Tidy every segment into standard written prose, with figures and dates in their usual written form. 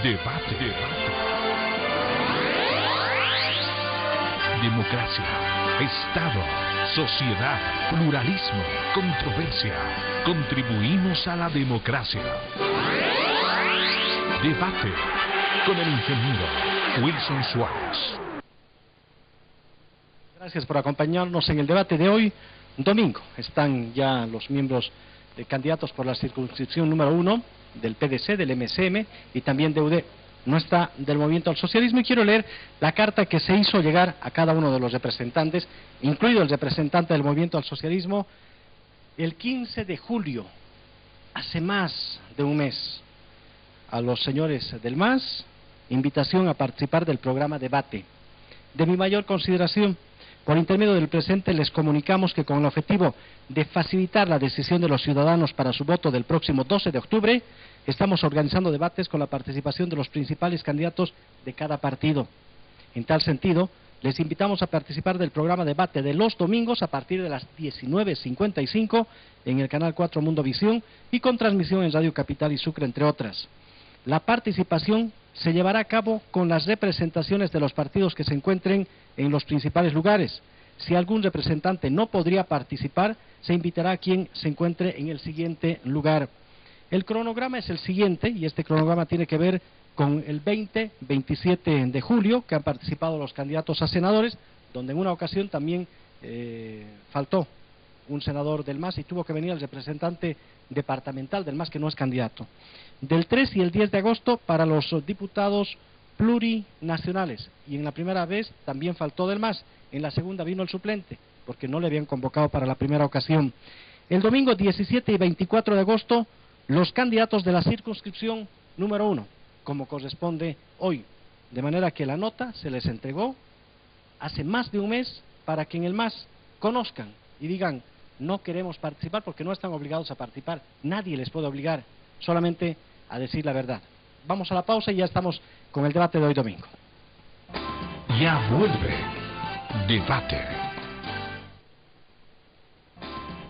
Debate. Democracia, Estado, sociedad, pluralismo, controversia. Contribuimos a la democracia. Debate con el ingeniero Wilson Suárez. Gracias por acompañarnos en el debate de hoy, domingo. Están ya los miembros candidatos por la circunscripción número 1 del PDC, del MSM y también de UD. No está del Movimiento al Socialismo, y quiero leer la carta que se hizo llegar a cada uno de los representantes, incluido el representante del Movimiento al Socialismo, el 15 de julio, hace más de un mes, a los señores del MAS, invitación a participar del programa Debate. De mi mayor consideración, por intermedio del presente les comunicamos que con el objetivo de facilitar la decisión de los ciudadanos para su voto del próximo 12 de octubre, estamos organizando debates con la participación de los principales candidatos de cada partido. En tal sentido, les invitamos a participar del programa Debate de los domingos a partir de las 19:55 en el Canal 4 Mundo Visión y con transmisión en Radio Capital y Sucre, entre otras. La participación se llevará a cabo con las representaciones de los partidos que se encuentren en los principales lugares. Si algún representante no podría participar, se invitará a quien se encuentre en el siguiente lugar. El cronograma es el siguiente, y este cronograma tiene que ver con el 20-27 de julio, que han participado los candidatos a senadores, donde en una ocasión también faltó un senador del MAS y tuvo que venir el representante departamental del MAS, que no es candidato. Del 3 y el 10 de agosto para los diputados plurinacionales, y en la primera vez también faltó del MAS, en la segunda vino el suplente, porque no le habían convocado para la primera ocasión. El domingo 17 y 24 de agosto, los candidatos de la circunscripción número 1, como corresponde hoy, de manera que la nota se les entregó hace más de un mes para que en el MAS conozcan y digan: no queremos participar, porque no están obligados a participar, nadie les puede obligar, solamente a decir la verdad. Vamos a la pausa y ya estamos con el debate de hoy domingo. Ya vuelve Debate.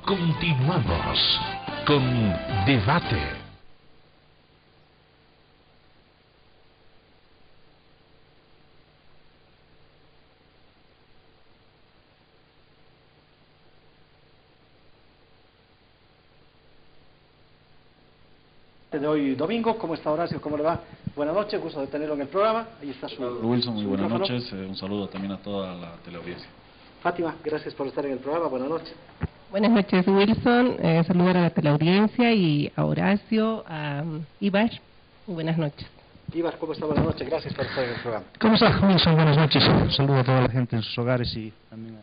Continuamos con Debate. De hoy domingo. ¿Cómo está, Horacio? ¿Cómo le va? Buenas noches, gusto de tenerlo en el programa. Ahí está su Wilson, muy buenas micrófono. noches. Un saludo también a toda la teleaudiencia. Fátima, gracias por estar en el programa. Buenas noches. Buenas noches, Wilson. Saludar a la teleaudiencia y a Horacio, a Ibar. Muy buenas noches. Ibar, ¿cómo está? Buenas noches. Gracias por estar en el programa. ¿Cómo está, Wilson? Buenas noches. Saludo a toda la gente en sus hogares y también a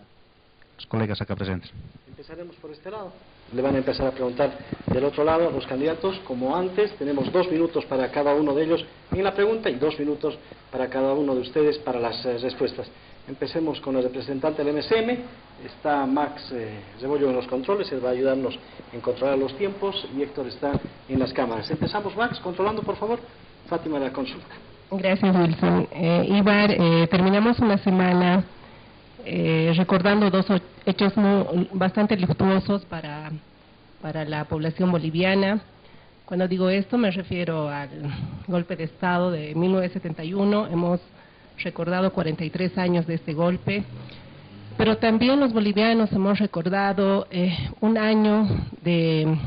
los colegas acá presentes. Empezaremos por este lado. Le van a empezar a preguntar del otro lado los candidatos. Como antes, tenemos 2 minutos para cada uno de ellos en la pregunta y 2 minutos para cada uno de ustedes para las respuestas. Empecemos con el representante del MSM. Está Max Rebollo en los controles, él va a ayudarnos en controlar los tiempos, y Héctor está en las cámaras. Empezamos, Max, controlando, por favor. Fátima, la consulta. Gracias, Wilson. Ibar, terminamos una semana recordando 2 hechos bastante luctuosos para la población boliviana. Cuando digo esto me refiero al golpe de Estado de 1971. Hemos recordado 43 años de este golpe, pero también los bolivianos hemos recordado un año de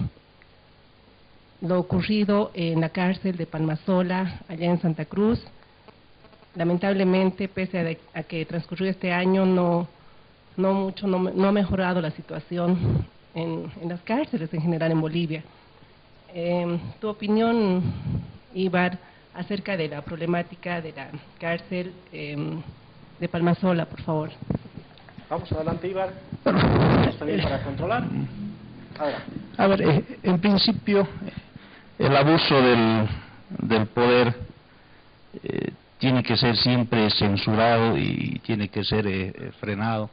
lo ocurrido en la cárcel de Palmasola, allá en Santa Cruz. Lamentablemente, pese a que transcurrió este año, no ha mejorado la situación en las cárceles en general en Bolivia. Tu opinión, Ibar, acerca de la problemática de la cárcel de Palmasola, por favor. Vamos adelante, Ibar. ¿Está bien para controlar? A ver, en principio, el abuso del poder tiene que ser siempre censurado y tiene que ser frenado,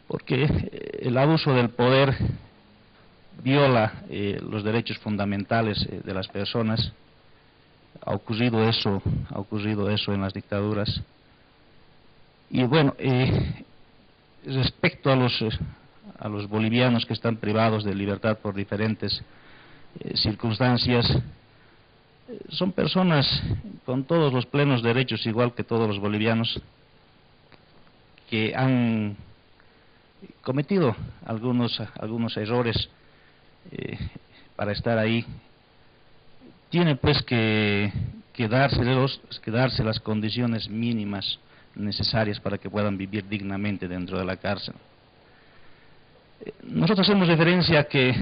porque el abuso del poder viola los derechos fundamentales de las personas. Ha ocurrido eso en las dictaduras. Y bueno, respecto a los bolivianos que están privados de libertad por diferentes circunstancias, son personas con todos los plenos derechos, igual que todos los bolivianos, que han cometido algunos errores para estar ahí. Tiene pues que darse las condiciones mínimas necesarias para que puedan vivir dignamente dentro de la cárcel. Nosotros hacemos referencia a que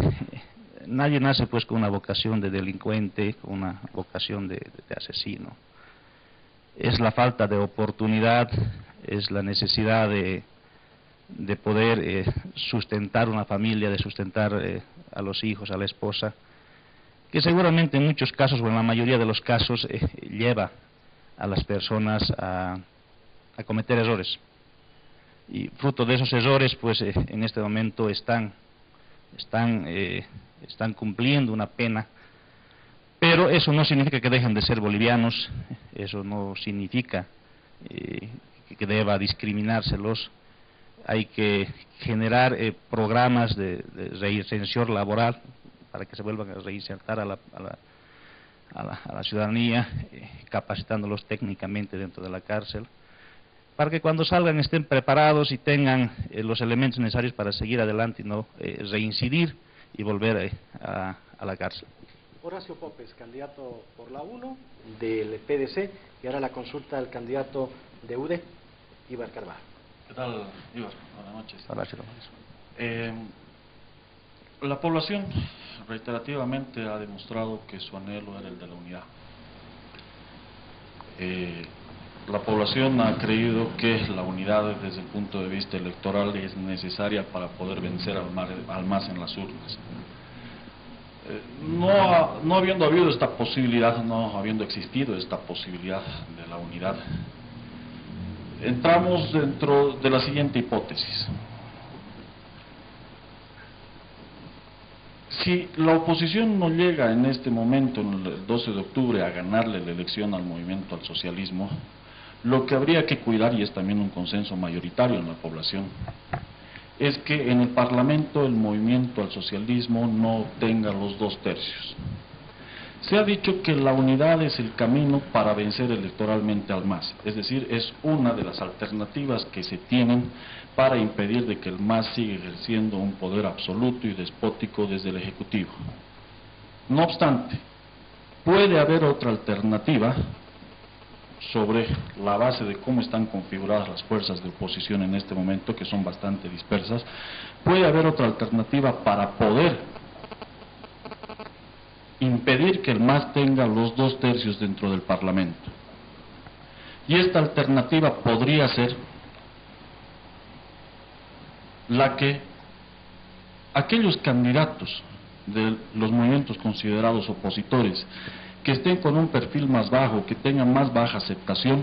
nadie nace pues con una vocación de delincuente, con una vocación de asesino. Es la falta de oportunidad, es la necesidad de poder sustentar una familia, de sustentar a los hijos, a la esposa, que seguramente en muchos casos, o en la mayoría de los casos, lleva a las personas a cometer errores. Y fruto de esos errores, pues en este momento están cumpliendo una pena, pero eso no significa que dejen de ser bolivianos, eso no significa que deba discriminárselos. Hay que generar programas de reinserción laboral para que se vuelvan a reinsertar a la ciudadanía, capacitándolos técnicamente dentro de la cárcel, para que cuando salgan estén preparados y tengan los elementos necesarios para seguir adelante y no reincidir y volver a la cárcel. Horacio Pópez, candidato por la 1 del PDC, y ahora la consulta del candidato de UDE, Ibar Carvajal. ¿Qué tal, Ibar? Buenas noches. Horacio. La población reiterativamente ha demostrado que su anhelo era el de la unidad. La población ha creído que la unidad desde el punto de vista electoral es necesaria para poder vencer al MAS en las urnas. No habiendo habido esta posibilidad, no habiendo existido esta posibilidad de la unidad, entramos dentro de la siguiente hipótesis. Si la oposición no llega en este momento, el 12 de octubre, a ganarle la elección al movimiento al socialismo, lo que habría que cuidar, y es también un consenso mayoritario en la población, es que en el Parlamento el movimiento al socialismo no obtenga los 2/3. Se ha dicho que la unidad es el camino para vencer electoralmente al MAS, es decir, es una de las alternativas que se tienen para impedir de que el MAS siga ejerciendo un poder absoluto y despótico desde el Ejecutivo. No obstante, puede haber otra alternativa sobre la base de cómo están configuradas las fuerzas de oposición en este momento, que son bastante dispersas. Puede haber otra alternativa para poder impedir que el MAS tenga los 2/3 dentro del Parlamento. Y esta alternativa podría ser la que aquellos candidatos de los movimientos considerados opositores que estén con un perfil más bajo, que tengan más baja aceptación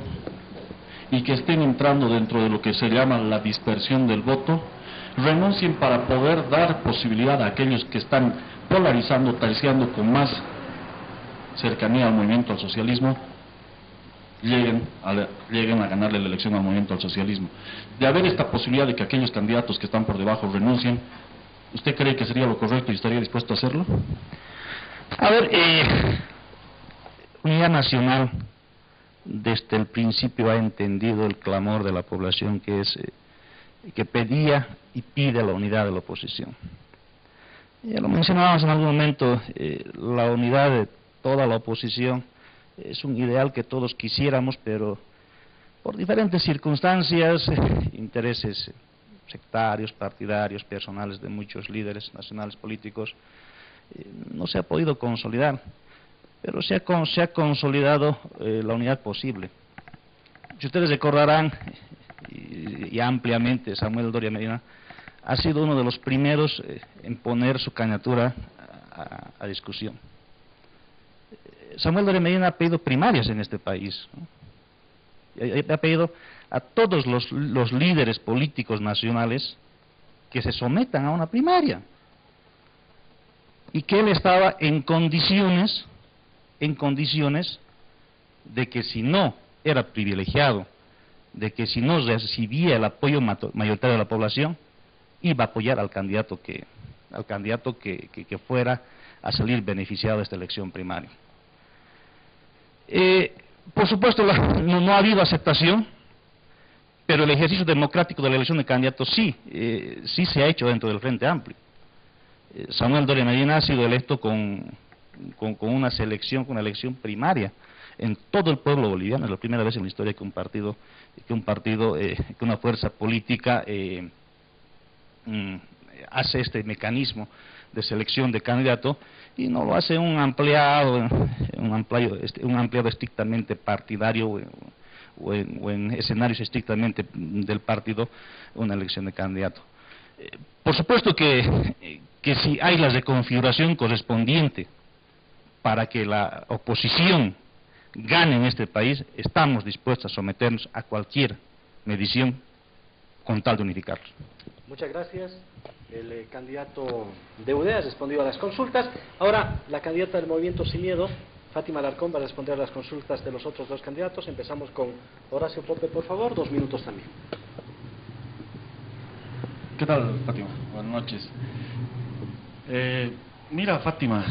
y que estén entrando dentro de lo que se llama la dispersión del voto, renuncien para poder dar posibilidad a aquellos que están polarizando, terciando con más cercanía al movimiento al socialismo, lleguen a ganarle la elección al movimiento al socialismo. De haber esta posibilidad de que aquellos candidatos que están por debajo renuncien, ¿usted cree que sería lo correcto y estaría dispuesto a hacerlo? A ver, Unidad Nacional desde el principio ha entendido el clamor de la población, que pedía y pide la unidad de la oposición. Ya lo mencionábamos en algún momento, la unidad de toda la oposición es un ideal que todos quisiéramos, pero por diferentes circunstancias, intereses sectarios, partidarios, personales de muchos líderes nacionales políticos, no se ha podido consolidar, pero se ha consolidado la unidad posible. Si ustedes recordarán, y ampliamente, Samuel Doria Medina ha sido uno de los primeros en poner su candidatura a discusión. Samuel Doria Medina ha pedido primarias en este país, ¿no? Ha pedido a todos los líderes políticos nacionales que se sometan a una primaria, y que él estaba en condiciones de que si no era privilegiado, de que si no recibía el apoyo mayoritario de la población, iba a apoyar al candidato que fuera a salir beneficiado de esta elección primaria. Por supuesto, no ha habido aceptación, pero el ejercicio democrático de la elección de candidatos sí se ha hecho dentro del Frente Amplio. Samuel Doria Medina ha sido electo con una selección, con una elección primaria en todo el pueblo boliviano. Es la primera vez en la historia que una fuerza política hace este mecanismo de selección de candidato, y no lo hace un ampliado estrictamente partidario o en escenarios estrictamente del partido, una elección de candidato. Por supuesto que si hay la reconfiguración correspondiente para que la oposición gane en este país, estamos dispuestos a someternos a cualquier medición con tal de unificarlos. Muchas gracias. El candidato de UD ha respondido a las consultas. Ahora, la candidata del Movimiento Sin Miedo, Fátima Alarcón, va a responder a las consultas de los otros dos candidatos. Empezamos con Horacio Pope, por favor, 2 minutos también. ¿Qué tal, Fátima? Buenas noches. Mira, Fátima,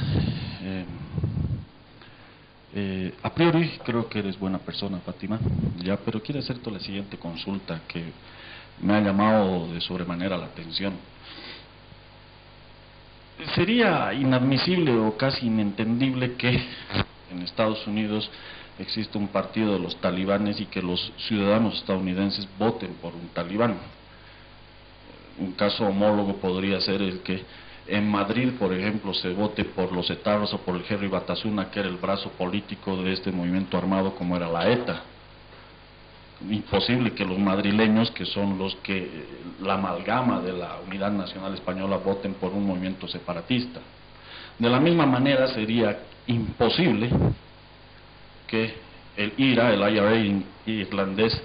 a priori creo que eres buena persona, Fátima, ya, pero quiero hacerte la siguiente consulta que me ha llamado de sobremanera la atención. Sería inadmisible o casi inentendible que en Estados Unidos existe un partido de los talibanes y que los ciudadanos estadounidenses voten por un talibán. Un caso homólogo podría ser el que en Madrid, por ejemplo, se vote por los etarras o por el Henry Batasuna, que era el brazo político de este movimiento armado como era la ETA. Imposible que los madrileños, que son la amalgama de la Unidad Nacional Española, voten por un movimiento separatista. De la misma manera sería imposible que el IRA, el IRA irlandés,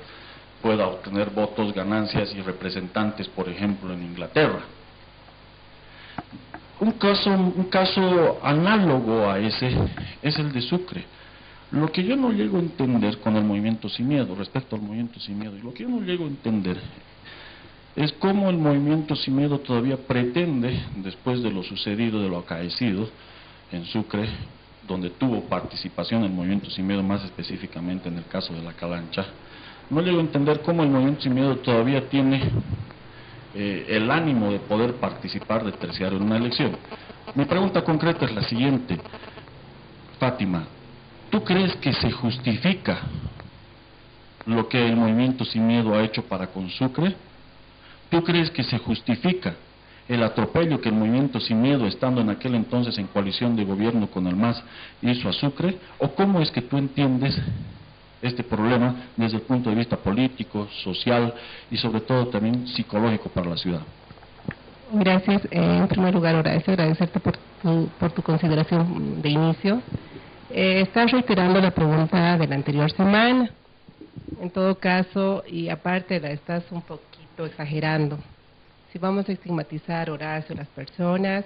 pueda obtener votos, ganancias y representantes, por ejemplo, en Inglaterra. Un caso análogo a ese es el de Sucre. Lo que yo no llego a entender con el Movimiento Sin Miedo, respecto al Movimiento Sin Miedo, y lo que yo no llego a entender es cómo el Movimiento Sin Miedo todavía pretende, después de lo sucedido, de lo acaecido en Sucre, donde tuvo participación el Movimiento Sin Miedo, más específicamente en el caso de la Calancha, no llego a entender cómo el Movimiento Sin Miedo todavía tiene el ánimo de poder participar de terciario en una elección. Mi pregunta concreta es la siguiente, Fátima, ¿tú crees que se justifica lo que el Movimiento Sin Miedo ha hecho para con Sucre? ¿Tú crees que se justifica el atropello que el Movimiento Sin Miedo, estando en aquel entonces en coalición de gobierno con el MAS, hizo a Sucre? ¿O cómo es que tú entiendes este problema desde el punto de vista político, social y sobre todo también psicológico para la ciudad? Gracias. En primer lugar, agradecerte por tu consideración de inicio. Estás reiterando la pregunta de la anterior semana. En todo caso, y aparte la estás un poquito exagerando. Si vamos a estigmatizar, Horacio, las personas,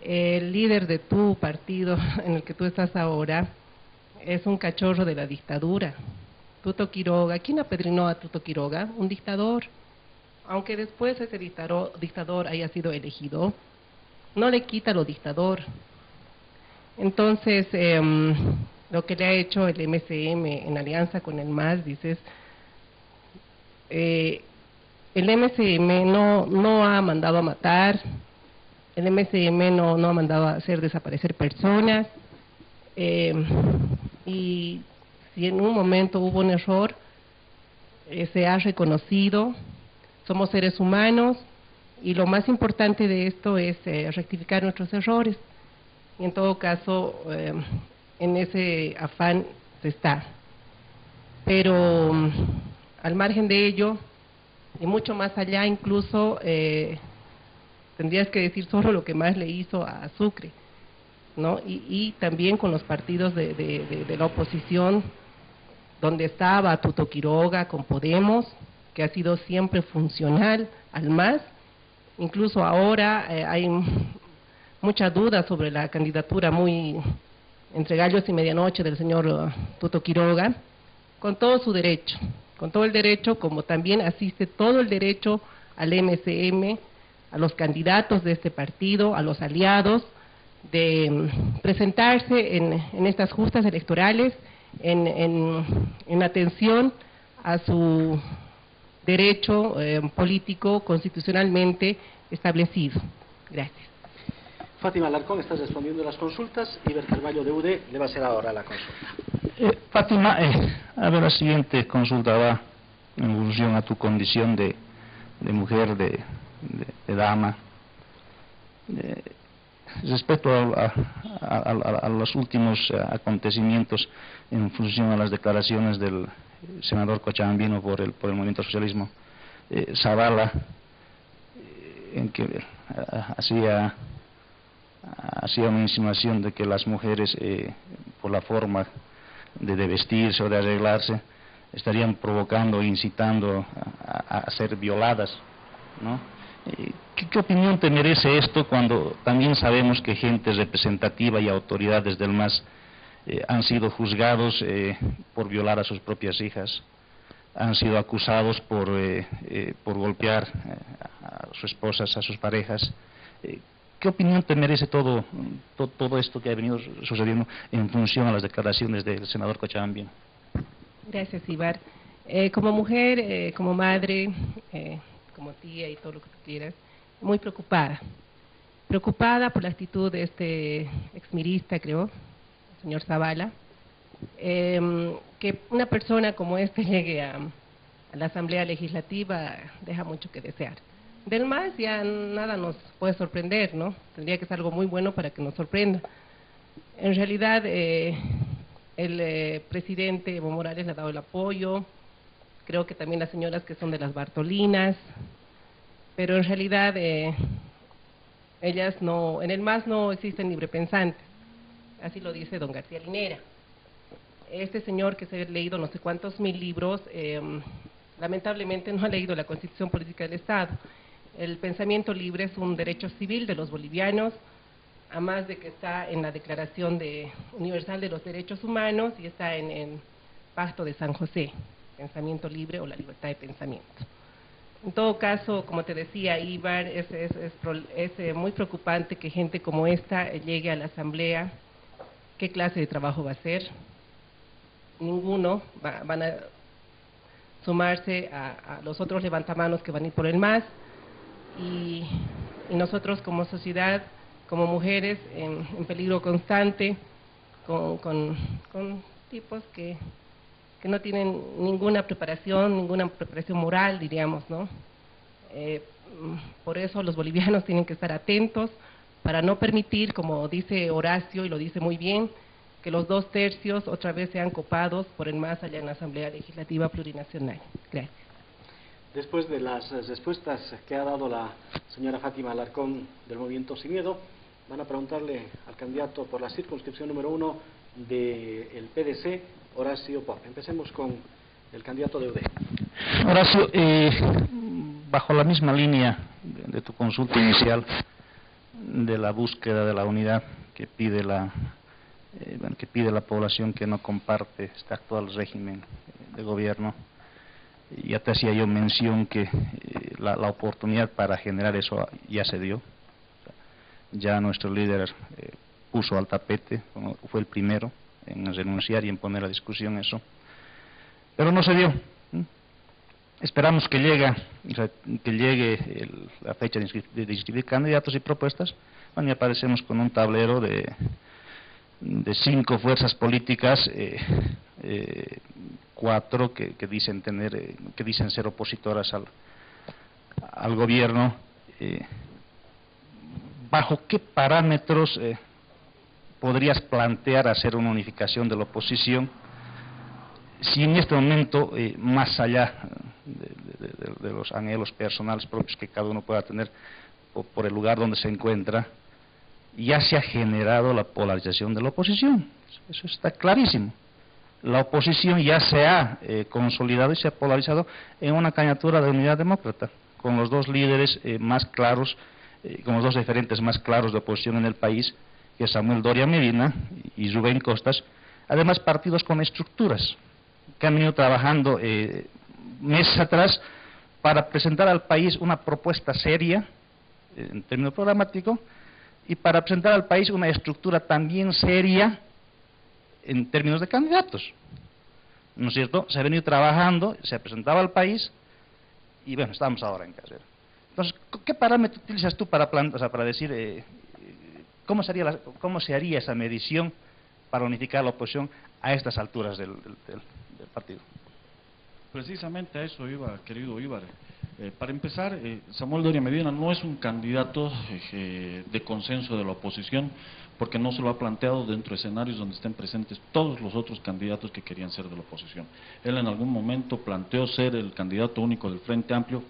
el líder de tu partido en el que tú estás ahora es un cachorro de la dictadura. Tuto Quiroga, ¿quién apedrinó a Tuto Quiroga? Un dictador. Aunque después ese dictador haya sido elegido, no le quita lo dictador. Entonces, lo que le ha hecho el MCM en alianza con el MAS, dices, el MCM no ha mandado a matar, el MCM no ha mandado a hacer desaparecer personas, y si en un momento hubo un error, se ha reconocido, somos seres humanos, y lo más importante de esto es rectificar nuestros errores. Y en todo caso, en ese afán se está. Pero al margen de ello, y mucho más allá incluso, tendrías que decir solo lo que más le hizo a Sucre, ¿no? Y también con los partidos de la oposición, donde estaba Tuto Quiroga con Podemos, que ha sido siempre funcional al MAS. Incluso ahora hay mucha duda sobre la candidatura muy entre gallos y medianoche del señor Tuto Quiroga, con todo su derecho, con todo el derecho, como también asiste todo el derecho al MCM, a los candidatos de este partido, a los aliados, de presentarse en estas justas electorales en atención a su derecho político constitucionalmente establecido. Gracias. Fátima Alarcón, estás respondiendo las consultas. Iber Carballo de UD le va a hacer ahora la consulta. Fátima, a ver, la siguiente consulta va en función a tu condición de mujer, de dama. Respecto a los últimos acontecimientos en función a las declaraciones del senador cochabambino por el Movimiento Socialismo, Zavala, en que hacía una insinuación de que las mujeres, por la forma de vestirse o de arreglarse, estarían provocando e incitando a ser violadas, ¿no? ¿Qué opinión te merece esto cuando también sabemos que gente representativa y autoridades del MAS han sido juzgados por violar a sus propias hijas, han sido acusados por golpear a sus esposas, a sus parejas? ¿Qué opinión te merece todo esto que ha venido sucediendo en función a las declaraciones del senador cochabambino? Gracias, Ibar. Como mujer, como madre, como tía y todo lo que tú quieras, muy preocupada por la actitud de este exmirista, creo, el señor Zavala, que una persona como este llegue a la Asamblea Legislativa deja mucho que desear. Del MAS ya nada nos puede sorprender, ¿no? Tendría que ser algo muy bueno para que nos sorprenda. En realidad, el presidente Evo Morales le ha dado el apoyo, creo que también las señoras que son de las Bartolinas, pero en realidad ellas no, en el MAS no existen librepensantes, así lo dice don García Linera. Este señor que se ha leído no sé cuántos mil libros, lamentablemente no ha leído la Constitución Política del Estado. El pensamiento libre es un derecho civil de los bolivianos, además de que está en la Declaración Universal de los Derechos Humanos y está en el Pacto de San José, pensamiento libre o la libertad de pensamiento. En todo caso, como te decía, Ibar, es muy preocupante que gente como esta llegue a la Asamblea. ¿Qué clase de trabajo va a hacer? Ninguno. Van a sumarse a los otros levantamanos que van a ir por el MAS. Y nosotros como sociedad, como mujeres, en peligro constante, con tipos que no tienen ninguna preparación moral, diríamos, ¿no? Por eso los bolivianos tienen que estar atentos para no permitir, como dice Horacio, y lo dice muy bien, que los 2/3 otra vez sean copados por el MAS allá en la Asamblea Legislativa Plurinacional. Gracias. Después de las respuestas que ha dado la señora Fátima Alarcón del Movimiento Sin Miedo, van a preguntarle al candidato por la circunscripción número 1 del PDC, Horacio Pop. Empecemos con el candidato de UD. Horacio, bajo la misma línea de tu consulta inicial, de la búsqueda de la unidad que pide la población que no comparte este actual régimen de gobierno, ya te hacía yo mención que la oportunidad para generar eso ya se dio. Ya nuestro líder puso al tapete, fue el primero en renunciar y en poner a discusión eso, pero no se dio. Esperamos que llegue la fecha de inscribir candidatos y propuestas. Bueno, y aparecemos con un tablero de 5 fuerzas políticas, 4 que dicen ser opositoras al gobierno. ¿Bajo qué parámetros podrías plantear hacer una unificación de la oposición si en este momento, más allá de los anhelos personales propios que cada uno pueda tener por el lugar donde se encuentra, ya se ha generado la polarización de la oposición? Eso está clarísimo. La oposición ya se ha consolidado y se ha polarizado en una candidatura de Unidad Demócrata, con los 2 líderes más claros, con los 2 referentes más claros de oposición en el país, que es Samuel Doria Medina y Rubén Costas. Además, partidos con estructuras que han venido trabajando meses atrás para presentar al país una propuesta seria en términos programáticos y para presentar al país una estructura también seria en términos de candidatos. ¿no es cierto? Se ha venido trabajando, se ha presentado al país y bueno, estamos ahora en carrera. Entonces, ¿qué parámetro utilizas tú para decir cómo se haría esa medición para unificar la oposición a estas alturas del partido? Precisamente a eso iba, querido Ibar. Para empezar, Samuel Doria Medina no es un candidato de consenso de la oposición, porque no se lo ha planteado dentro de escenarios donde estén presentes todos los otros candidatos que querían ser de la oposición. Él en algún momento planteó ser el candidato único del Frente Amplio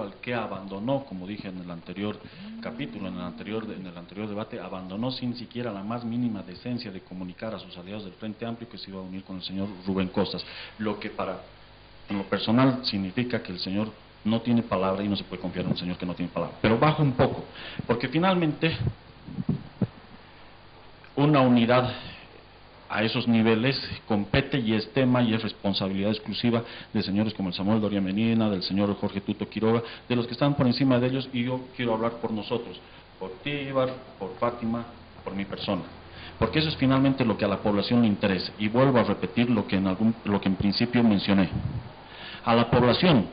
al que abandonó, como dije en el anterior capítulo, en el anterior debate, abandonó sin siquiera la más mínima decencia de comunicar a sus aliados del Frente Amplio que se iba a unir con el señor Rubén Costas, lo que en lo personal significa que el señor no tiene palabra y no se puede confiar en un señor que no tiene palabra. Pero bajo un poco, porque finalmente una unidad a esos niveles compete y es tema y es responsabilidad exclusiva de señores como el Samuel Doria Medina, del señor Jorge Tuto Quiroga, de los que están por encima de ellos, y yo quiero hablar por nosotros, por ti, Ibar, por Fátima, por mi persona. Porque eso es finalmente lo que a la población le interesa. Y vuelvo a repetir lo que en principio mencioné. A la población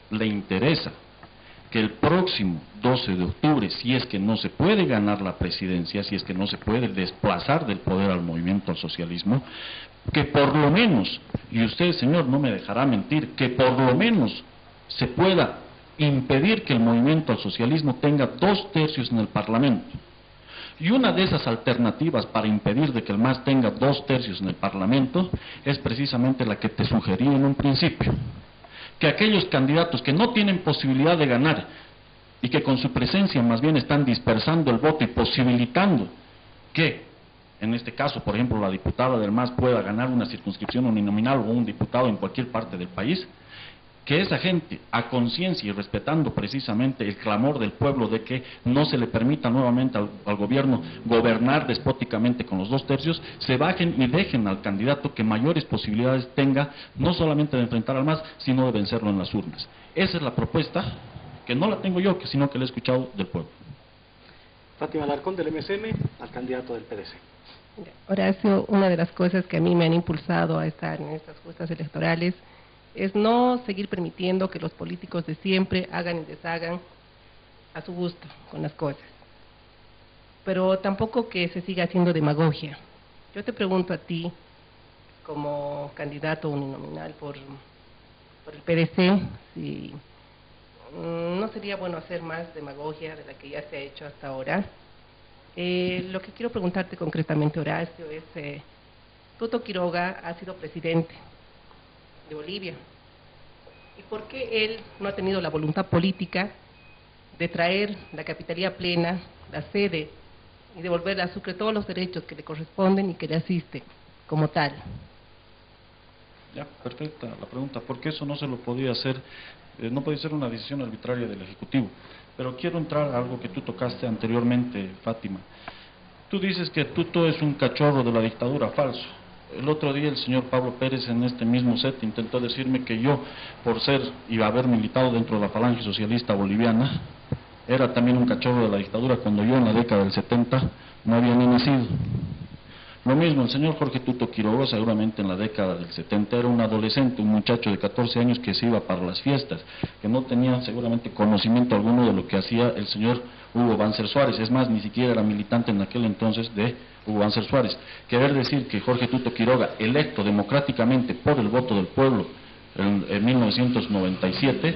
le interesa que el próximo 12 de octubre, si es que no se puede ganar la presidencia, si es que no se puede desplazar del poder al movimiento al socialismo, que por lo menos, y usted, señor, no me dejará mentir, que por lo menos se pueda impedir que el movimiento al socialismo tenga 2/3 en el Parlamento. Y una de esas alternativas para impedir de que el MAS tenga 2/3 en el Parlamento es precisamente la que te sugerí en un principio. Que aquellos candidatos que no tienen posibilidad de ganar y que con su presencia más bien están dispersando el voto y posibilitando que, en este caso, por ejemplo, la diputada del MAS pueda ganar una circunscripción uninominal o un diputado en cualquier parte del país, que esa gente, a conciencia y respetando precisamente el clamor del pueblo de que no se le permita nuevamente al gobierno gobernar despóticamente con los 2/3, se bajen y dejen al candidato que mayores posibilidades tenga, no solamente de enfrentar al MAS, sino de vencerlo en las urnas. Esa es la propuesta, que no la tengo yo, sino que la he escuchado del pueblo. Fátima Alarcón, del MSM, al candidato del PDC. Horacio, una de las cosas que a mí me han impulsado a estar en estas justas electorales es no seguir permitiendo que los políticos de siempre hagan y deshagan a su gusto con las cosas, pero tampoco que se siga haciendo demagogia. Yo te pregunto a ti, como candidato uninominal por el PDC, si no sería bueno hacer más demagogia de la que ya se ha hecho hasta ahora. Lo que quiero preguntarte concretamente, Horacio, es, Tuto Quiroga ha sido presidente de Bolivia. ¿Y por qué él no ha tenido la voluntad política de traer la capitalía plena, la sede, y devolverle a Sucre todos los derechos que le corresponden y que le asisten como tal? Ya, perfecta la pregunta. ¿Por qué eso no se lo podía hacer? No puede ser una decisión arbitraria del Ejecutivo. Pero quiero entrar a algo que tú tocaste anteriormente, Fátima. Tú dices que Tuto es un cachorro de la dictadura, falso. El otro día el señor Pablo Pérez en este mismo set intentó decirme que yo, por ser y haber militado dentro de la Falange Socialista Boliviana, era también un cachorro de la dictadura cuando yo en la década del 70 no había ni nacido. Lo mismo, el señor Jorge Tuto Quiroga seguramente en la década del 70 era un adolescente, un muchacho de 14 años que se iba para las fiestas, que no tenía seguramente conocimiento alguno de lo que hacía el señor Hugo Banzer Suárez. Es más, ni siquiera era militante en aquel entonces de Hugo Banzer Suárez. Querer decir que Jorge Tuto Quiroga, electo democráticamente por el voto del pueblo en 1997,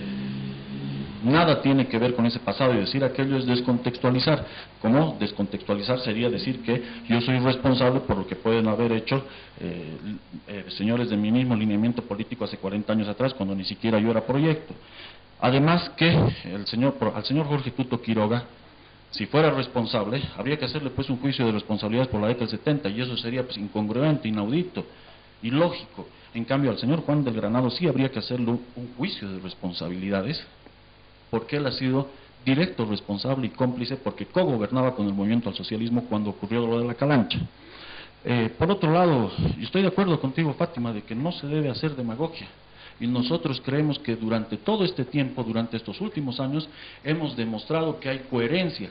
nada tiene que ver con ese pasado, y decir aquello es descontextualizar. ¿Cómo? Descontextualizar sería decir que yo soy responsable por lo que pueden haber hecho señores de mi mismo lineamiento político hace 40 años atrás, cuando ni siquiera yo era proyecto. Además que al señor Jorge Tuto Quiroga, si fuera responsable, habría que hacerle pues un juicio de responsabilidades por la década del 70, y eso sería pues incongruente, inaudito, ilógico. En cambio, al señor Juan del Granado sí habría que hacerle un juicio de responsabilidades, porque él ha sido directo responsable y cómplice, porque cogobernaba con el movimiento al socialismo cuando ocurrió lo de la Calancha. Por otro lado, y estoy de acuerdo contigo, Fátima, de que no se debe hacer demagogia, y nosotros creemos que durante todo este tiempo, durante estos últimos años, hemos demostrado que hay coherencia,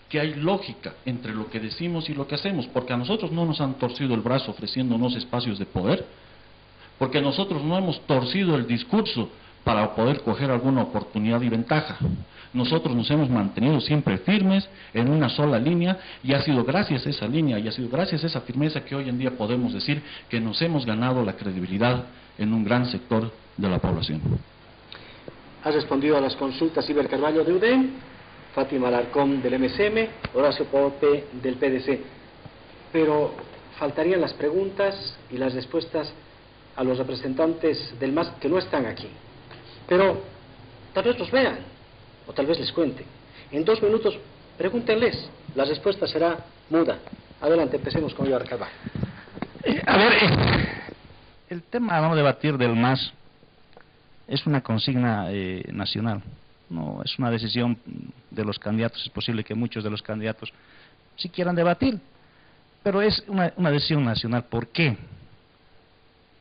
que hay lógica entre lo que decimos y lo que hacemos, porque a nosotros no nos han torcido el brazo ofreciéndonos espacios de poder, porque nosotros no hemos torcido el discurso para poder coger alguna oportunidad y ventaja. Nosotros nos hemos mantenido siempre firmes en una sola línea, y ha sido gracias a esa línea y ha sido gracias a esa firmeza que hoy en día podemos decir que nos hemos ganado la credibilidad en un gran sector de la población. Has respondido a las consultas Iber Carballo de UDEM, Fátima Alarcón del MSM, Horacio Pope del PDC. Pero faltarían las preguntas y las respuestas a los representantes del MAS que no están aquí. Pero tal vez los vean, o tal vez les cuente. En 2 minutos, pregúntenles. La respuesta será muda. Adelante, empecemos con Iber Carballo. A ver, el tema a no debatir del MAS es una consigna nacional. No es una decisión de los candidatos. Es posible que muchos de los candidatos sí quieran debatir, pero es una decisión nacional. ¿Por qué?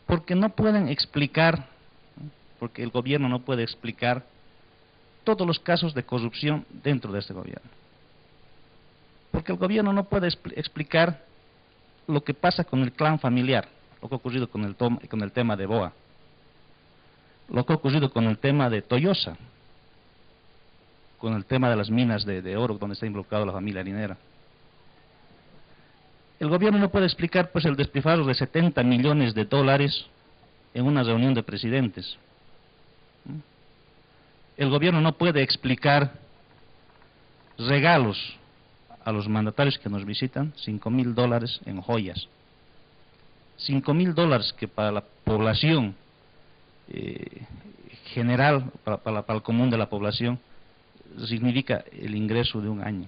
Porque no pueden explicar, porque el gobierno no puede explicar todos los casos de corrupción dentro de este gobierno. Porque el gobierno no puede explicar lo que pasa con el clan familiar, lo que ha ocurrido con el tema de BOA, lo que ha ocurrido con el tema de Toyosa, con el tema de las minas de oro donde está involucrada la familia harinera. El gobierno no puede explicar pues el despilfarro de 70 millones de dólares en una reunión de presidentes. El gobierno no puede explicar regalos a los mandatarios que nos visitan, $5.000 en joyas. $5.000 que para la población general, para el común de la población, significa el ingreso de un año.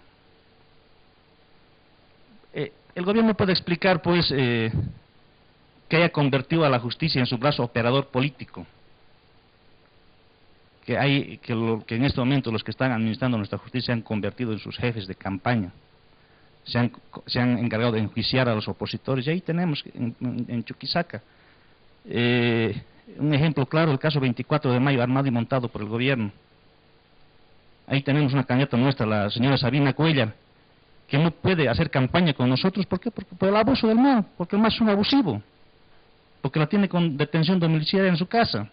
El gobierno puede explicar pues que haya convertido a la justicia en su brazo operador político, que en este momento los que están administrando nuestra justicia se han convertido en sus jefes de campaña, se han encargado de enjuiciar a los opositores, y ahí tenemos en Chuquisaca un ejemplo claro, el caso 24 de mayo, armado y montado por el gobierno. Ahí tenemos una candidata nuestra, la señora Sabina Cuellar, que no puede hacer campaña con nosotros. ¿Por qué? Porque por el abuso del MAS, porque el MAS es un abusivo, porque la tiene con detención domiciliaria en su casa.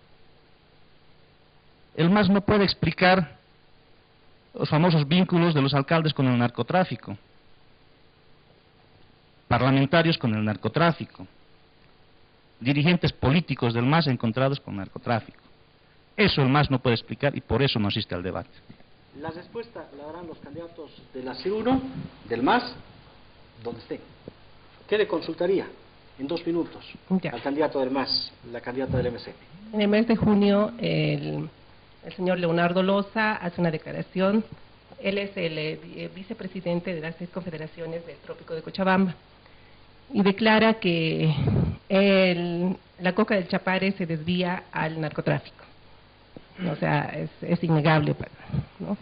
El MAS no puede explicar los famosos vínculos de los alcaldes con el narcotráfico, parlamentarios con el narcotráfico, dirigentes políticos del MAS encontrados con narcotráfico. Eso el MAS no puede explicar y por eso no asiste al debate. La respuesta la darán los candidatos de la C1, del MAS, donde esté. ¿Qué le consultaría en 2 minutos al candidato del MAS, la candidata del MSM? En el mes de junio, el señor Leonardo Loza hace una declaración. Él es el vicepresidente de las 6 confederaciones del Trópico de Cochabamba, y declara que la coca del Chapare se desvía al narcotráfico. O sea, es innegable, ¿no?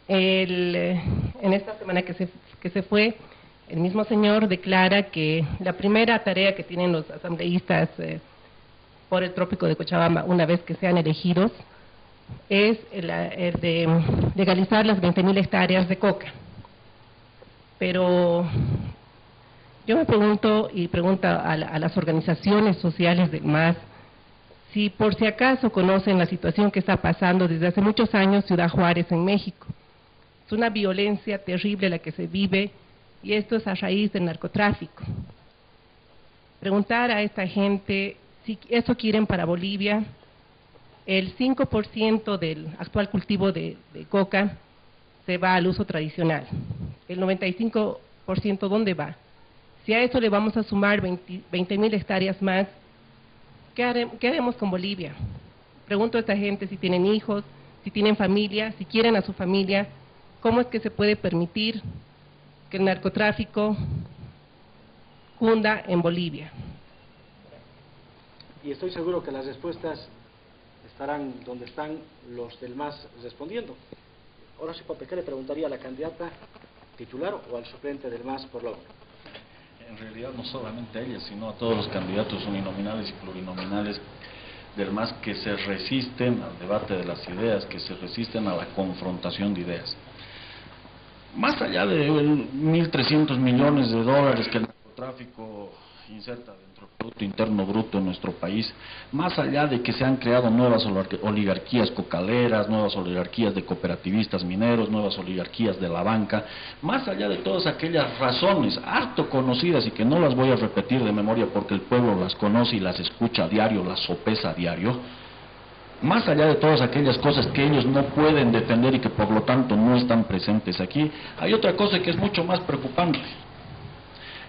En esta semana que se fue, el mismo señor declara que la primera tarea que tienen los asambleístas por el Trópico de Cochabamba, una vez que sean elegidos, es el de legalizar las 20.000 hectáreas de coca. Pero yo me pregunto, y pregunto a las organizaciones sociales del MAS, si por si acaso conocen la situación que está pasando desde hace muchos años Ciudad Juárez en México. Es una violencia terrible la que se vive, y esto es a raíz del narcotráfico. Preguntar a esta gente si eso quieren para Bolivia. El 5% del actual cultivo de coca se va al uso tradicional. El 95%, ¿dónde va? Si a eso le vamos a sumar 20.000 hectáreas más, ¿qué haremos con Bolivia? Pregunto a esta gente si tienen hijos, si tienen familia, si quieren a su familia. ¿Cómo es que se puede permitir que el narcotráfico cunda en Bolivia? Y estoy seguro que las respuestas estarán donde están los del MAS respondiendo. Horacio Pope, ¿qué le preguntaría a la candidata titular o al suplente del MAS por la ONU? En realidad no solamente a ella, sino a todos los candidatos uninominales y plurinominales del MAS que se resisten al debate de las ideas, que se resisten a la confrontación de ideas. Más allá de 1.300 millones de dólares que el narcotráfico inserta dentro del Producto Interno Bruto en nuestro país, más allá de que se han creado nuevas oligarquías cocaleras, nuevas oligarquías de cooperativistas mineros, nuevas oligarquías de la banca, más allá de todas aquellas razones harto conocidas y que no las voy a repetir de memoria porque el pueblo las conoce y las escucha a diario, las sopesa a diario, más allá de todas aquellas cosas que ellos no pueden defender y que por lo tanto no están presentes aquí, hay otra cosa que es mucho más preocupante.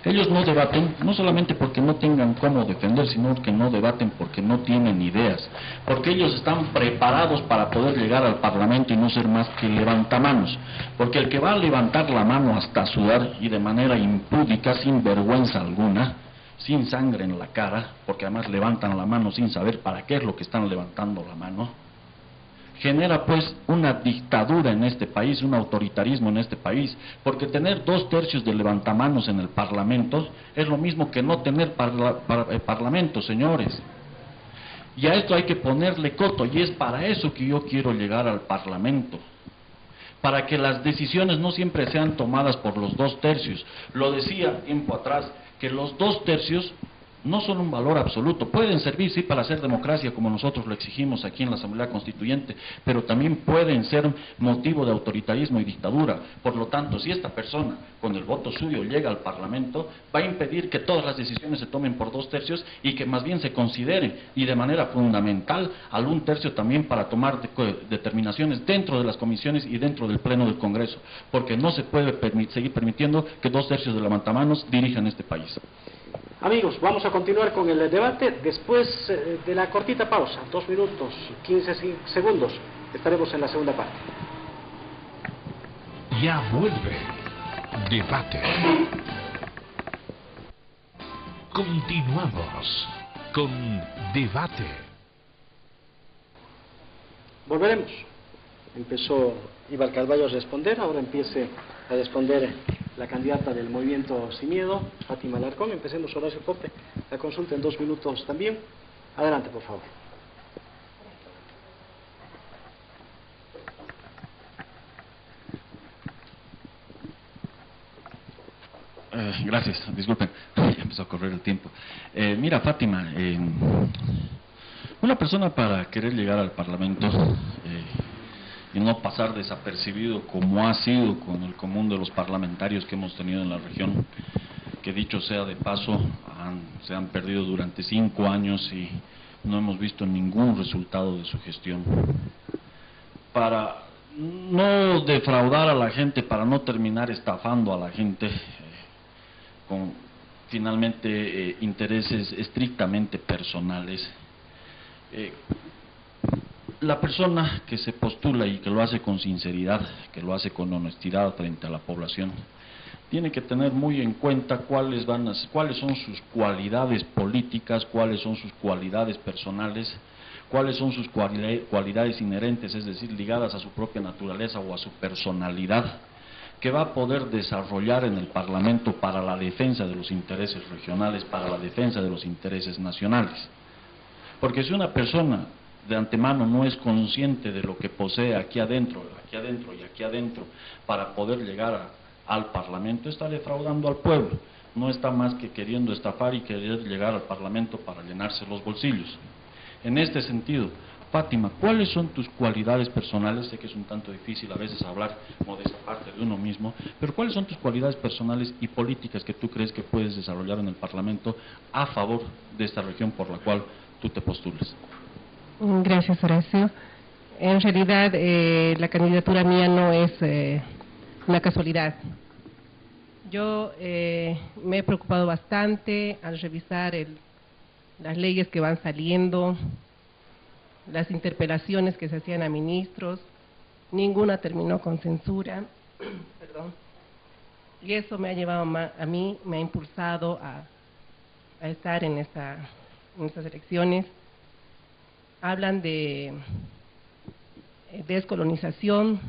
Ellos no debaten, no solamente porque no tengan cómo defender, sino que no debaten porque no tienen ideas, porque ellos están preparados para poder llegar al Parlamento y no ser más que levantamanos, porque el que va a levantar la mano hasta sudar y de manera impúdica, sin vergüenza alguna, sin sangre en la cara, porque además levantan la mano sin saber para qué es lo que están levantando la mano, genera pues una dictadura en este país, un autoritarismo en este país, porque tener 2/3 de levantamanos en el Parlamento es lo mismo que no tener Parlamento, señores. Y a esto hay que ponerle coto, y es para eso que yo quiero llegar al Parlamento, para que las decisiones no siempre sean tomadas por los 2/3. Lo decía tiempo atrás, que los 2/3 no son un valor absoluto, pueden servir sí para hacer democracia como nosotros lo exigimos aquí en la Asamblea Constituyente, pero también pueden ser motivo de autoritarismo y dictadura. Por lo tanto, si esta persona con el voto suyo llega al Parlamento, va a impedir que todas las decisiones se tomen por 2/3 y que más bien se considere, y de manera fundamental, al 1/3 también para tomar determinaciones dentro de las comisiones y dentro del Pleno del Congreso, porque no se puede seguir permitiendo que 2/3 de levantamanos dirijan este país. Amigos, vamos a continuar con el debate después de la cortita pausa, 2 minutos, 15 segundos, estaremos en la segunda parte. Ya vuelve Debate. Continuamos con Debate. Volveremos. Empezó Ibar Carballo a responder, ahora empiece a responder la candidata del Movimiento Sin Miedo, Fátima Alarcón. Empecemos, Horacio Pope, la consulta en 2 minutos también. Adelante, por favor. Gracias, disculpen, ya empezó a correr el tiempo. Mira, Fátima, una persona para querer llegar al Parlamento y no pasar desapercibido como ha sido con el común de los parlamentarios que hemos tenido en la región, que dicho sea de paso, se han perdido durante 5 años y no hemos visto ningún resultado de su gestión. Para no defraudar a la gente, para no terminar estafando a la gente con finalmente intereses estrictamente personales, la persona que se postula y que lo hace con sinceridad, que lo hace con honestidad frente a la población, tiene que tener muy en cuenta cuáles son sus cualidades políticas, cuáles son sus cualidades personales, cuáles son sus cualidades inherentes, es decir, ligadas a su propia naturaleza o a su personalidad, que va a poder desarrollar en el Parlamento para la defensa de los intereses regionales, para la defensa de los intereses nacionales. Porque si una persona de antemano no es consciente de lo que posee aquí adentro y aquí adentro para poder llegar al Parlamento, está defraudando al pueblo, no está más que queriendo estafar y querer llegar al Parlamento para llenarse los bolsillos. En este sentido, Fátima, ¿cuáles son tus cualidades personales? Sé que es un tanto difícil a veces hablar como de esa parte de uno mismo, pero ¿cuáles son tus cualidades personales y políticas que tú crees que puedes desarrollar en el Parlamento a favor de esta región por la cual tú te postules? Gracias, Horacio. En realidad, la candidatura mía no es una casualidad. Yo me he preocupado bastante al revisar las leyes que van saliendo, las interpelaciones que se hacían a ministros, ninguna terminó con censura, perdón, y eso me ha llevado a mí, me ha impulsado a estar en estas elecciones. Hablan de descolonización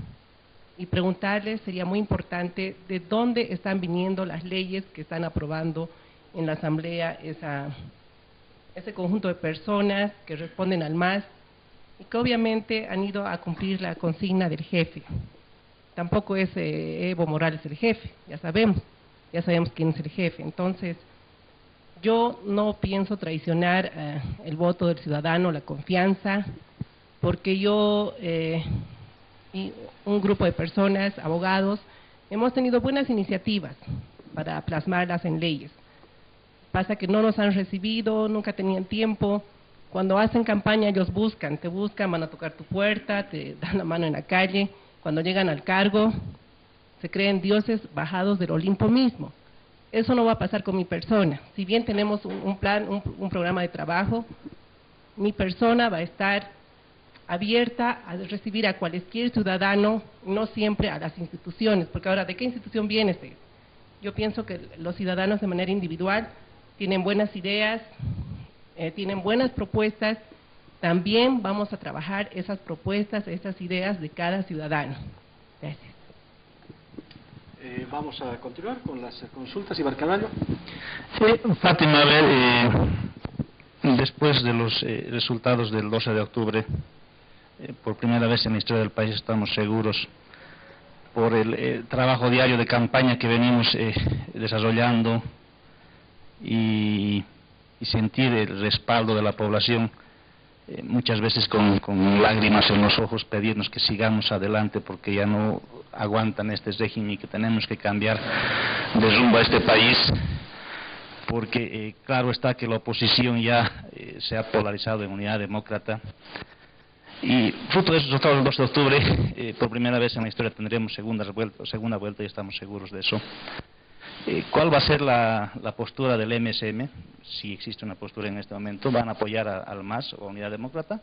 y preguntarles, sería muy importante, de dónde están viniendo las leyes que están aprobando en la Asamblea, ese conjunto de personas que responden al MAS y que obviamente han ido a cumplir la consigna del jefe. Tampoco es Evo Morales el jefe, ya sabemos quién es el jefe. Entonces, yo no pienso traicionar el voto del ciudadano, la confianza, porque yo y un grupo de personas, abogados, hemos tenido buenas iniciativas para plasmarlas en leyes. Pasa que no nos han recibido, nunca tenían tiempo. Cuando hacen campaña ellos te buscan, van a tocar tu puerta, te dan la mano en la calle. Cuando llegan al cargo, se creen dioses bajados del Olimpo mismo. Eso no va a pasar con mi persona. Si bien tenemos un plan, un programa de trabajo, mi persona va a estar abierta a recibir a cualquier ciudadano, no siempre a las instituciones, porque ahora, ¿de qué institución vienes? Yo pienso que los ciudadanos de manera individual tienen buenas ideas, tienen buenas propuestas, también vamos a trabajar esas propuestas, esas ideas de cada ciudadano. Gracias. Vamos a continuar con las consultas. Ibar Carvalho. Sí, Fátima, a ver, después de los resultados del 12 de octubre, por primera vez en la historia del país estamos seguros por el trabajo diario de campaña que venimos desarrollando y sentir el respaldo de la población, muchas veces con lágrimas en los ojos, pedirnos que sigamos adelante porque ya no aguantan este régimen y que tenemos que cambiar de rumbo a este país, porque claro está que la oposición ya se ha polarizado en Unidad Demócrata, y fruto de esos resultados del 12 de octubre, por primera vez en la historia tendremos segunda vuelta y estamos seguros de eso. ¿Cuál va a ser la postura del MSM? Si existe una postura en este momento, ¿van a apoyar al MAS o a Unidad Demócrata?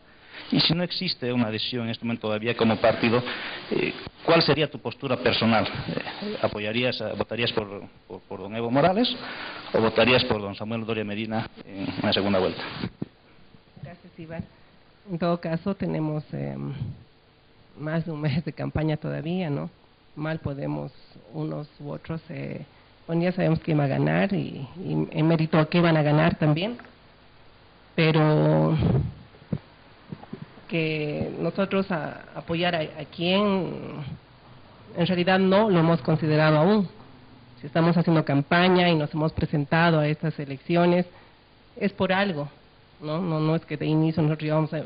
Y si no existe una decisión en este momento todavía como partido, ¿cuál sería tu postura personal? ¿Votarías por don Evo Morales o votarías por don Samuel Doria Medina en una segunda vuelta? Gracias, Iván. En todo caso, tenemos más de un mes de campaña todavía, ¿no? Mal podemos unos u otros, bueno, ya sabemos quién va a ganar y en mérito a qué van a ganar también, pero que nosotros apoyar a quién, en realidad no lo hemos considerado aún. Si estamos haciendo campaña y nos hemos presentado a estas elecciones, es por algo. No es que de inicio nosotros íbamos a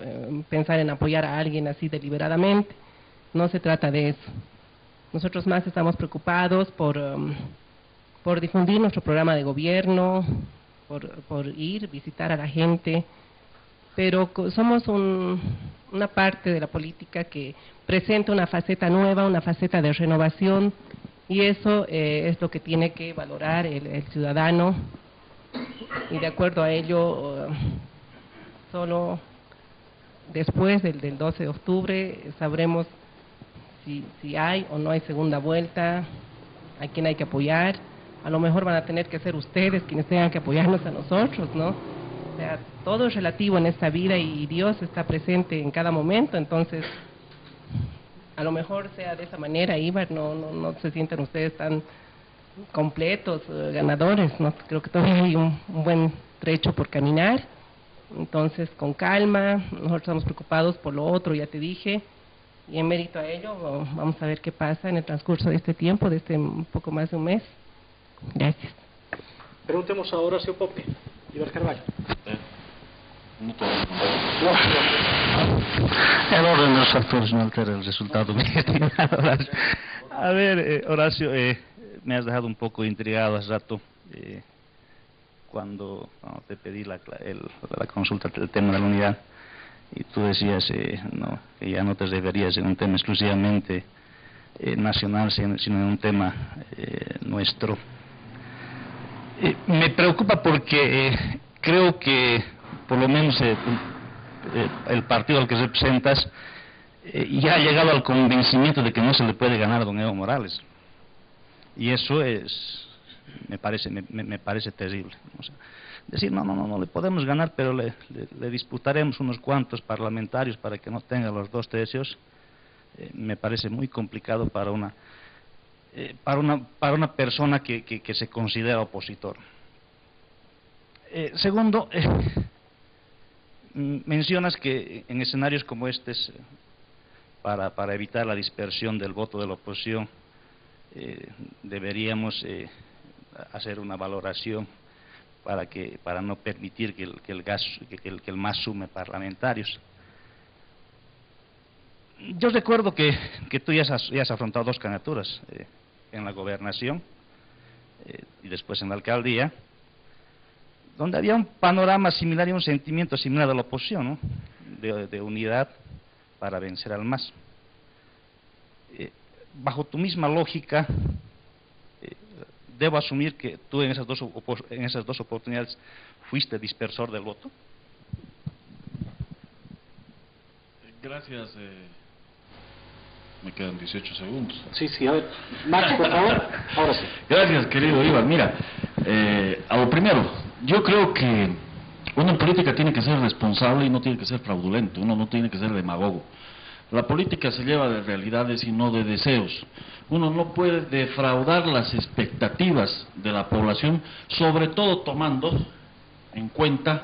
pensar en apoyar a alguien así deliberadamente, no se trata de eso. Nosotros más estamos preocupados por difundir nuestro programa de gobierno, por visitar a la gente, pero somos una parte de la política que presenta una faceta nueva, una faceta de renovación, y eso es lo que tiene que valorar el ciudadano, y de acuerdo a ello, solo después del 12 de octubre sabremos si hay o no hay segunda vuelta, a quién hay que apoyar. A lo mejor van a tener que ser ustedes quienes tengan que apoyarnos a nosotros, ¿no? O sea, todo es relativo en esta vida y Dios está presente en cada momento, entonces a lo mejor sea de esa manera, Ibar, no se sientan ustedes tan completos, ganadores, ¿no? Creo que todavía hay un buen trecho por caminar. Entonces, con calma, nosotros estamos preocupados por lo otro, ya te dije, y en mérito a ello vamos a ver qué pasa en el transcurso de este tiempo, de este un poco más de un mes. Gracias. Preguntemos a Horacio Pope. Ibar Carvalho. El orden de los factores no altera el resultado. A ver, Horacio, me has dejado un poco intrigado hace rato. Cuando te pedí la consulta del tema de la unidad, y tú decías que ya no te referías en un tema exclusivamente nacional, sino en un tema nuestro. Me preocupa porque creo que por lo menos el partido al que representas ya ha llegado al convencimiento de que no se le puede ganar a don Evo Morales, y eso me parece terrible. O sea, decir no le podemos ganar, pero le disputaremos unos cuantos parlamentarios para que no tenga los 2 tercios, me parece muy complicado para una persona que se considera opositor. Segundo, mencionas que en escenarios como estos, para evitar la dispersión del voto de la oposición, deberíamos hacer una valoración para no permitir que el MAS sume parlamentarios. Yo recuerdo que tú ya has afrontado 2 candidaturas, en la gobernación y después en la alcaldía, donde había un panorama similar y un sentimiento similar de la oposición, ¿no? de unidad para vencer al MAS. Bajo tu misma lógica, ¿debo asumir que tú en esas dos oportunidades fuiste dispersor del voto? Gracias. Me quedan 18 segundos. Sí, a ver. Max, por favor. Ahora sí. Gracias, querido Iván. Mira, a lo primero, yo creo que uno en política tiene que ser responsable y no tiene que ser fraudulento, uno no tiene que ser demagogo. La política se lleva de realidades y no de deseos. Uno no puede defraudar las expectativas de la población, sobre todo tomando en cuenta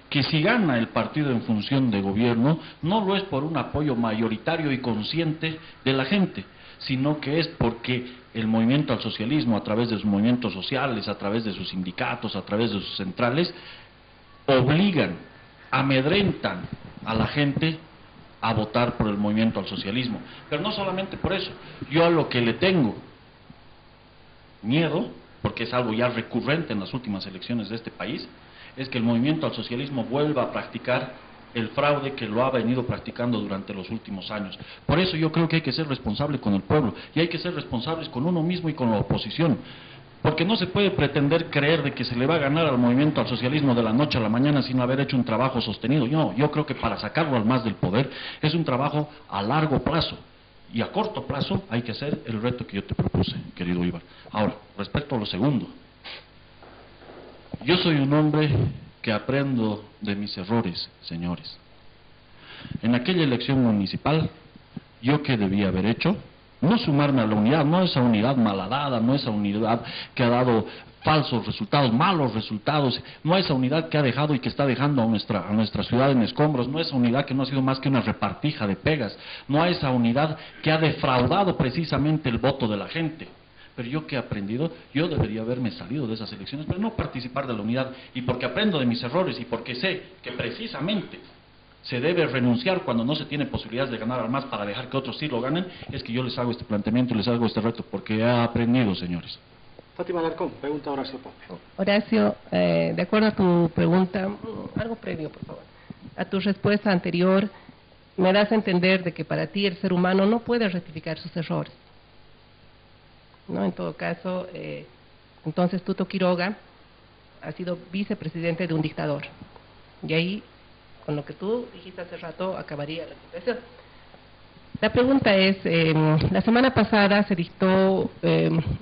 que si gana el partido en función de gobierno, no lo es por un apoyo mayoritario y consciente de la gente, sino que es porque el movimiento al socialismo, a través de sus movimientos sociales, a través de sus sindicatos, a través de sus centrales, obligan, amedrentan a la gente a votar por el movimiento al socialismo. Pero no solamente por eso, yo a lo que le tengo miedo, porque es algo ya recurrente en las últimas elecciones de este país, es que el movimiento al socialismo vuelva a practicar el fraude que lo ha venido practicando durante los últimos años. Por eso yo creo que hay que ser responsable con el pueblo, y hay que ser responsables con uno mismo y con la oposición. Porque no se puede pretender creer de que se le va a ganar al movimiento al socialismo de la noche a la mañana sin haber hecho un trabajo sostenido. No, yo creo que para sacarlo al MAS del poder es un trabajo a largo plazo. Y a corto plazo hay que hacer el reto que yo te propuse, querido Iván. Ahora, respecto a lo segundo. Yo soy un hombre que aprendo de mis errores, señores. En aquella elección municipal, ¿yo qué debía haber hecho? No sumarme a la unidad, no esa unidad malhadada, no esa unidad que ha dado falsos resultados, malos resultados, no esa unidad que ha dejado y que está dejando a nuestra ciudad en escombros, no esa unidad que no ha sido más que una repartija de pegas, no esa unidad que ha defraudado precisamente el voto de la gente. Pero yo que he aprendido, yo debería haberme salido de esas elecciones, pero no participar de la unidad, y porque aprendo de mis errores y porque sé que precisamente se debe renunciar cuando no se tiene posibilidades de ganar al MAS para dejar que otros sí lo ganen, es que yo les hago este planteamiento y les hago este reto, porque he aprendido, señores. Fátima Alarcón, pregunta a Horacio Pope. Horacio, de acuerdo a tu pregunta, algo previo, por favor, a tu respuesta anterior, me das a entender de que para ti el ser humano no puede rectificar sus errores, ¿no? En todo caso, entonces Tuto Quiroga ha sido vicepresidente de un dictador, y ahí, con lo que tú dijiste hace rato, acabaría la situación. La pregunta es, la semana pasada se dictó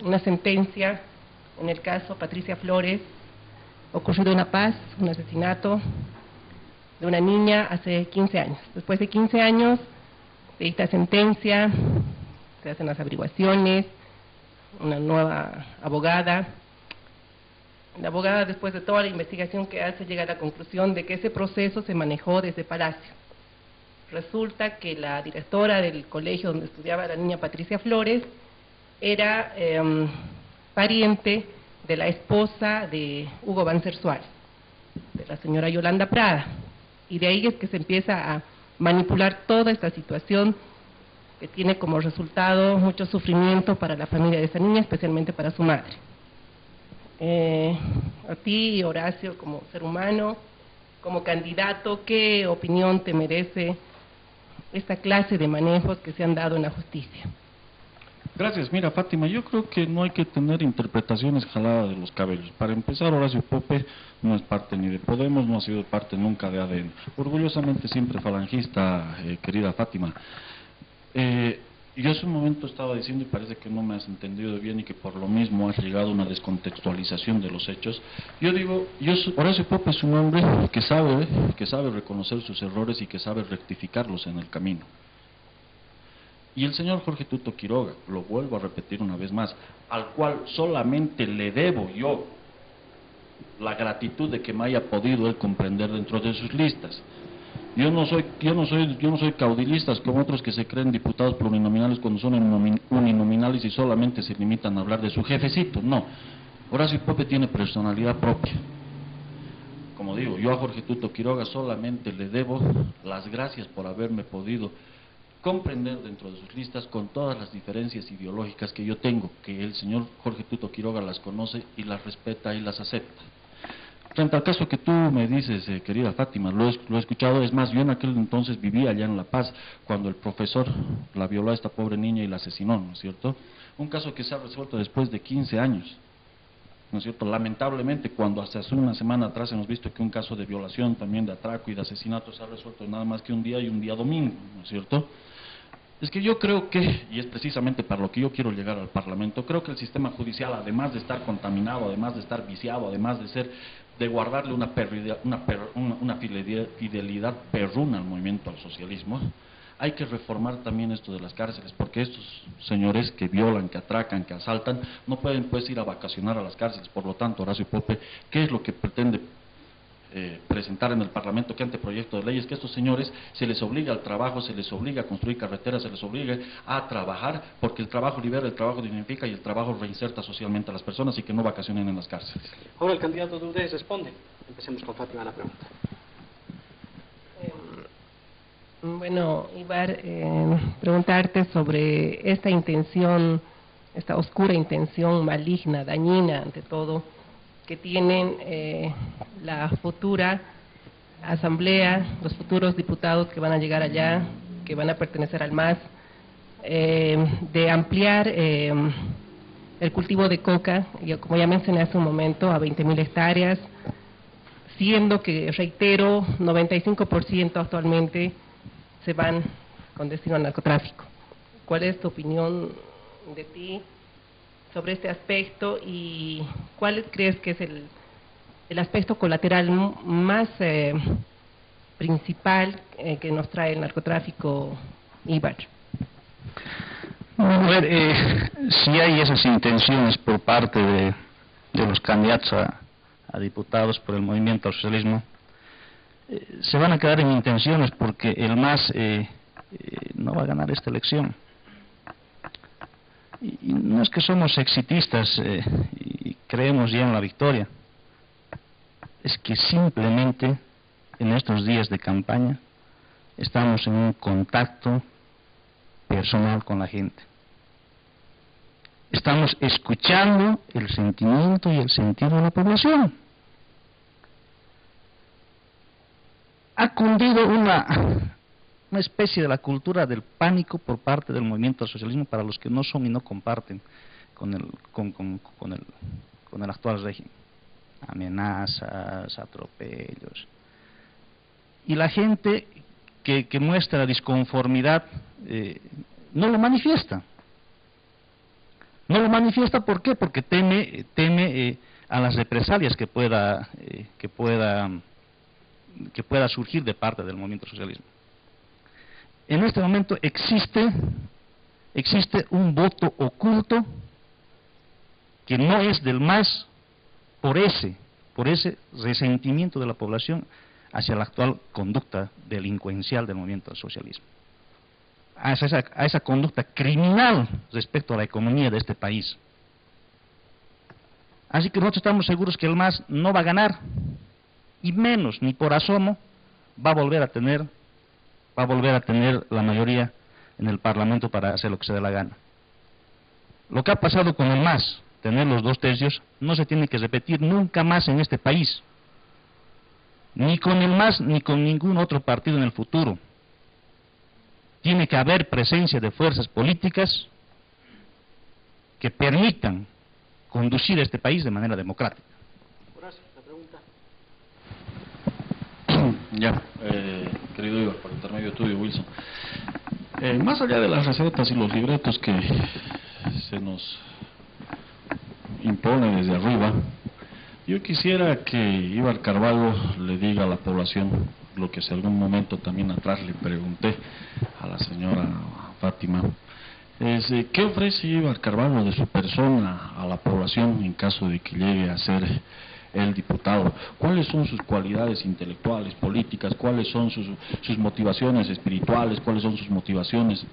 una sentencia en el caso Patricia Flores, ocurrido en La Paz, un asesinato de una niña hace 15 años. Después de 15 años se dicta sentencia, se hacen las averiguaciones, una nueva abogada. La abogada, después de toda la investigación que hace, llega a la conclusión de que ese proceso se manejó desde Palacio. Resulta que la directora del colegio donde estudiaba la niña Patricia Flores era pariente de la esposa de Hugo Banzer Suárez, de la señora Yolanda Prada. Y de ahí es que se empieza a manipular toda esta situación que tiene como resultado mucho sufrimiento para la familia de esa niña, especialmente para su madre. A ti, Horacio, como ser humano, como candidato, ¿qué opinión te merece esta clase de manejos que se han dado en la justicia? Gracias. Mira, Fátima, yo creo que no hay que tener interpretaciones jaladas de los cabellos. Para empezar, Horacio Pope no es parte ni de Podemos, no ha sido parte nunca de ADN. Orgullosamente siempre falangista, querida Fátima. Yo hace un momento estaba diciendo, y parece que no me has entendido bien y que por lo mismo has llegado a una descontextualización de los hechos. Yo digo, Horacio Pope es un hombre que sabe reconocer sus errores y que sabe rectificarlos en el camino. Y el señor Jorge Tuto Quiroga, lo vuelvo a repetir una vez más, al cual solamente le debo yo la gratitud de que me haya podido él comprender dentro de sus listas. Yo no soy caudilistas como otros que se creen diputados plurinominales cuando son uninominales y solamente se limitan a hablar de su jefecito. No, Horacio Pope tiene personalidad propia como digo, yo a Jorge Tuto Quiroga solamente le debo las gracias por haberme podido comprender dentro de sus listas con todas las diferencias ideológicas que yo tengo, que el señor Jorge Tuto Quiroga las conoce y las respeta y las acepta. Frente al caso que tú me dices, querida Fátima, lo he escuchado, es más, yo en aquel entonces vivía allá en La Paz, cuando el profesor la violó a esta pobre niña y la asesinó, ¿no es cierto? Un caso que se ha resuelto después de 15 años. ¿No es cierto? Lamentablemente, cuando hasta hace una semana atrás hemos visto que un caso de violación, también de atraco y de asesinato se ha resuelto nada más que un día y un día domingo, ¿no es cierto? Es que yo creo que, y es precisamente para lo que yo quiero llegar al Parlamento, creo que el sistema judicial, además de estar contaminado, además de estar viciado, además de guardarle una fidelidad perruna al movimiento al socialismo, hay que reformar también esto de las cárceles, porque estos señores que violan, que atracan, que asaltan, no pueden pues ir a vacacionar a las cárceles. Por lo tanto, Horacio Pope, ¿qué es lo que pretende presentar en el Parlamento? ¿Qué anteproyecto de ley? Es que a estos señores se les obliga al trabajo, se les obliga a construir carreteras, se les obliga a trabajar, porque el trabajo libera, el trabajo dignifica y el trabajo reinserta socialmente a las personas y que no vacacionen en las cárceles. Ahora el candidato de UDES responde. Empecemos con Fátima la pregunta. Bueno, Ibar, preguntarte sobre esta intención, esta oscura intención maligna, dañina ante todo, que tienen la futura asamblea, los futuros diputados que van a llegar allá, que van a pertenecer al MAS, de ampliar el cultivo de coca, como ya mencioné hace un momento, a 20.000 hectáreas, siendo que, reitero, 95% actualmente se van con destino al narcotráfico. ¿Cuál es tu opinión de ti sobre este aspecto y cuál crees que es el aspecto colateral más principal que nos trae el narcotráfico, Ibar? Bueno, a ver, si hay esas intenciones por parte de los candidatos a diputados por el movimiento al socialismo, se van a quedar en intenciones, porque el MAS no va a ganar esta elección. Y no es que somos exitistas y creemos ya en la victoria, es que simplemente en estos días de campaña estamos en un contacto personal con la gente. Estamos escuchando el sentimiento y el sentir de la población. Ha cundido una especie de la cultura del pánico por parte del movimiento al socialismo para los que no son y no comparten con el actual régimen. Amenazas, atropellos. Y la gente que muestra disconformidad no lo manifiesta. No lo manifiesta, ¿por qué? Porque teme a las represalias que pueda surgir de parte del movimiento socialismo. En este momento existe un voto oculto que no es del MAS por ese resentimiento de la población hacia la actual conducta delincuencial del movimiento socialismo, a esa conducta criminal respecto a la economía de este país. Así que nosotros estamos seguros que el MAS no va a ganar, y menos, ni por asomo, va a volver a tener la mayoría en el Parlamento para hacer lo que se dé la gana. Lo que ha pasado con el MAS, tener los 2/3, no se tiene que repetir nunca más en este país, ni con el MAS ni con ningún otro partido en el futuro. Tiene que haber presencia de fuerzas políticas que permitan conducir a este país de manera democrática. Ya, querido Ibar, por intermedio tuyo, Wilson. Más allá de las recetas y los libretos que se nos impone desde arriba, yo quisiera que Ibar Carvalho le diga a la población lo que hace algún momento también atrás le pregunté a la señora Fátima, es ¿qué ofrece Ibar Carvalho de su persona a la población en caso de que llegue a ser el diputado? ¿Cuáles son sus cualidades intelectuales, políticas? ¿Cuáles son sus motivaciones espirituales? ¿Cuáles son sus motivaciones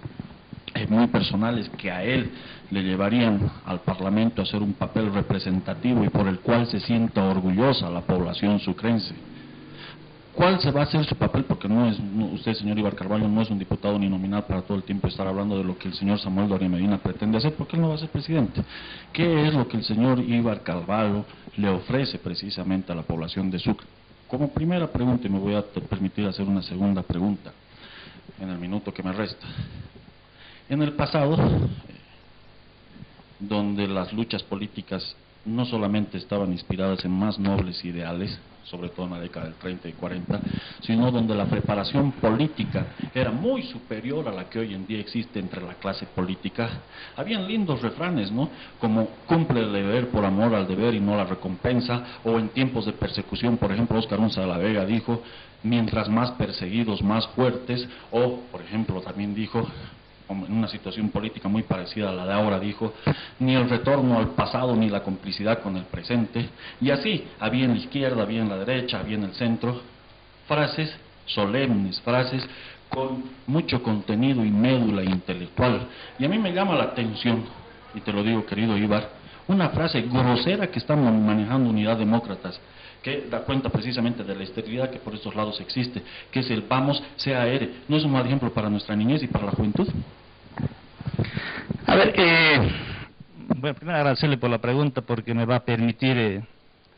muy personales que a él le llevarían al Parlamento a hacer un papel representativo y por el cual se sienta orgullosa la población sucrense? ¿Cuál se va a hacer su papel? Porque usted, señor Ibar Carvalho, no es un diputado ni nominal para todo el tiempo estar hablando de lo que el señor Samuel Doria Medina pretende hacer, porque él no va a ser presidente. ¿Qué es lo que el señor Ibar Carvalho le ofrece precisamente a la población de Sucre? Como primera pregunta, y me voy a permitir hacer una segunda pregunta en el minuto que me resta. En el pasado, donde las luchas políticas no solamente estaban inspiradas en más nobles ideales, sobre todo en la década del 30 y 40, sino donde la preparación política era muy superior a la que hoy en día existe entre la clase política. Habían lindos refranes, ¿no? Como cumple el deber por amor al deber y no la recompensa, o en tiempos de persecución, por ejemplo, Óscar Unza de la Vega dijo, mientras más perseguidos, más fuertes, o, por ejemplo, también dijo, en una situación política muy parecida a la de ahora, dijo, ni el retorno al pasado ni la complicidad con el presente, y así, había en la izquierda, había en la derecha, había en el centro, frases solemnes, frases con mucho contenido y médula intelectual, y a mí me llama la atención, y te lo digo querido Ibar, una frase grosera que estamos manejando Unidad Demócratas, que da cuenta precisamente de la esterilidad que por estos lados existe, que es el vamos, CAR. ¿No es un mal ejemplo para nuestra niñez y para la juventud? A ver, bueno, primero agradecerle por la pregunta porque me va a permitir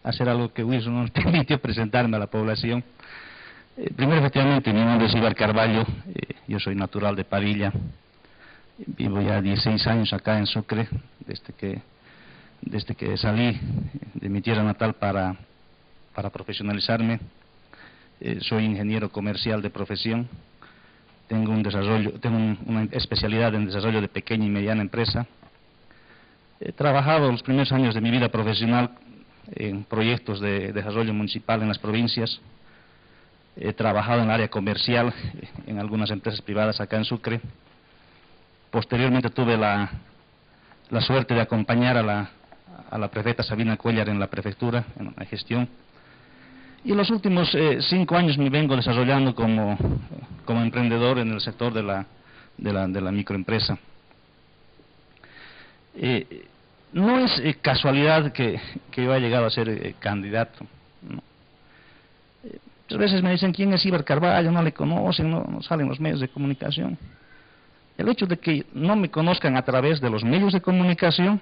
hacer algo que Wilson no me permitió presentarme a la población. Primero, efectivamente, mi nombre es Ibar Carvalho, yo soy natural de Padilla, vivo ya 16 años acá en Sucre, desde que salí de mi tierra natal para profesionalizarme. Soy ingeniero comercial de profesión, tengo una especialidad en desarrollo de pequeña y mediana empresa. He trabajado los primeros años de mi vida profesional en proyectos de desarrollo municipal en las provincias. He trabajado en el área comercial en algunas empresas privadas acá en Sucre. Posteriormente tuve la suerte de acompañar a la prefecta Sabina Cuéllar en la prefectura, en la gestión. Y los últimos 5 años me vengo desarrollando como emprendedor en el sector de la microempresa. No es casualidad que yo haya llegado a ser candidato, ¿no? Muchas veces me dicen, ¿quién es Ibar Carvalho? No le conocen, no salen los medios de comunicación. El hecho de que no me conozcan a través de los medios de comunicación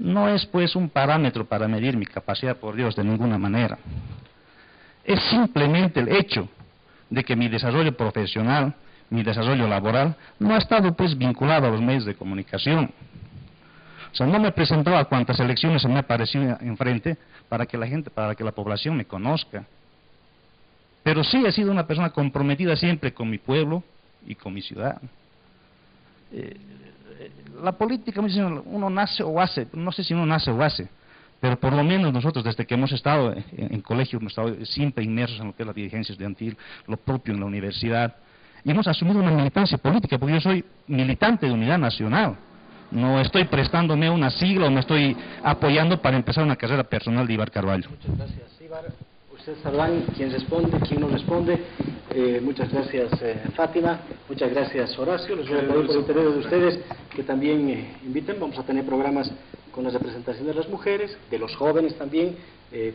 no es pues un parámetro para medir mi capacidad, por Dios, de ninguna manera. Es simplemente el hecho de que mi desarrollo profesional, mi desarrollo laboral, no ha estado pues vinculado a los medios de comunicación. O sea, no me he presentado a cuantas elecciones se me ha aparecido enfrente para que la población me conozca. Pero sí he sido una persona comprometida siempre con mi pueblo y con mi ciudad. La política, uno nace o hace, no sé si uno nace o hace, pero por lo menos nosotros desde que hemos estado en colegio, hemos estado siempre inmersos en lo que es la dirigencia estudiantil, lo propio en la universidad, y hemos asumido una militancia política, porque yo soy militante de Unidad Nacional. No estoy prestándome una sigla o me estoy apoyando para empezar una carrera personal de Ibar Carvalho. Muchas gracias, Ibar. Ustedes sabrán quién responde, quién no responde. Muchas gracias, Fátima. Muchas gracias, Horacio. Les voy a pedir por interés de ustedes que también inviten. Vamos a tener programas con la representación de las mujeres, de los jóvenes también,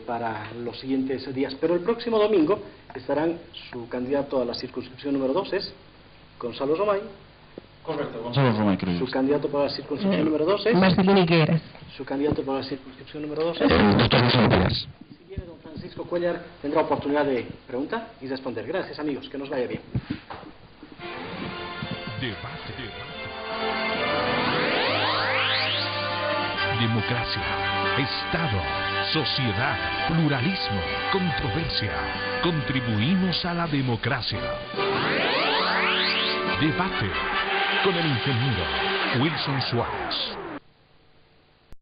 para los siguientes días. Pero el próximo domingo estarán su candidato a la circunscripción número 2, es Gonzalo Romay. Correcto, Gonzalo Romay, creo. Su candidato para la circunscripción número 2 es Marcelino Higueras. Su candidato para la circunscripción número 2 es Doctor Gonzalo Higueras. Si viene don Francisco Cuéllar, tendrá oportunidad de preguntar y responder. Gracias, amigos, que nos vaya bien. Debate. Democracia, Estado, sociedad, pluralismo, controversia. Contribuimos a la democracia. Debate con el ingeniero Wilson Suárez.